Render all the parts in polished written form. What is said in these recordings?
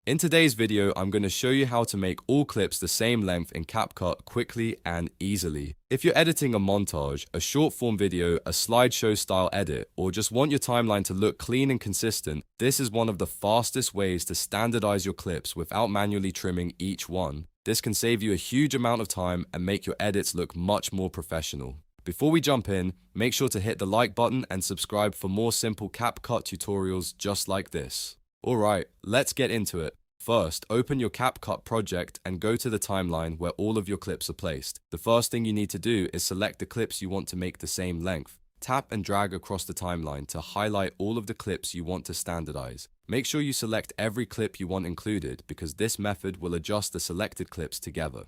In today's video, I'm going to show you how to make all clips the same length in CapCut quickly and easily. If you're editing a montage, a short form video, a slideshow style edit, or just want your timeline to look clean and consistent, this is one of the fastest ways to standardize your clips without manually trimming each one. This can save you a huge amount of time and make your edits look much more professional. Before we jump in, make sure to hit the like button and subscribe for more simple CapCut tutorials just like this. Alright, let's get into it. First, open your CapCut project and go to the timeline where all of your clips are placed. The first thing you need to do is select the clips you want to make the same length. Tap and drag across the timeline to highlight all of the clips you want to standardize. Make sure you select every clip you want included because this method will adjust the selected clips together.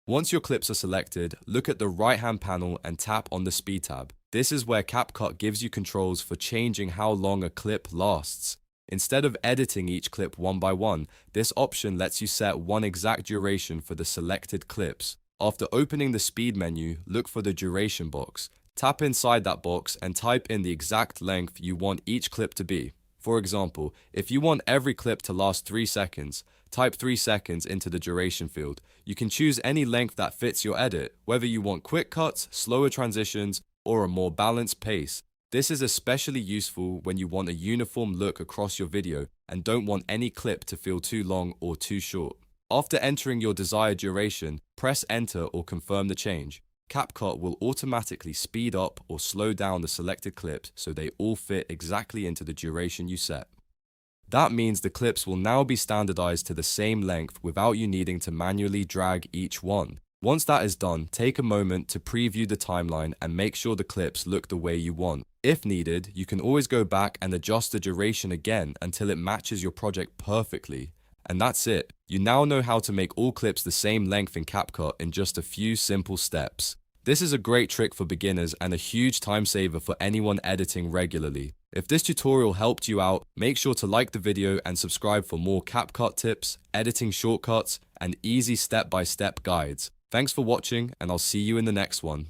Once your clips are selected, look at the right-hand panel and tap on the Speed tab. This is where CapCut gives you controls for changing how long a clip lasts. Instead of editing each clip one by one, this option lets you set one exact duration for the selected clips. After opening the Speed menu, look for the duration box. Tap inside that box and type in the exact length you want each clip to be. For example, if you want every clip to last 3 seconds, type 3 seconds into the duration field. You can choose any length that fits your edit, whether you want quick cuts, slower transitions, or a more balanced pace. This is especially useful when you want a uniform look across your video and don't want any clip to feel too long or too short. After entering your desired duration, press enter or confirm the change. CapCut will automatically speed up or slow down the selected clips so they all fit exactly into the duration you set. That means the clips will now be standardized to the same length without you needing to manually drag each one. Once that is done, take a moment to preview the timeline and make sure the clips look the way you want. If needed, you can always go back and adjust the duration again until it matches your project perfectly. And that's it. You now know how to make all clips the same length in CapCut in just a few simple steps. This is a great trick for beginners and a huge time saver for anyone editing regularly. If this tutorial helped you out, make sure to like the video and subscribe for more CapCut tips, editing shortcuts, and easy step-by-step guides. Thanks for watching, and I'll see you in the next one.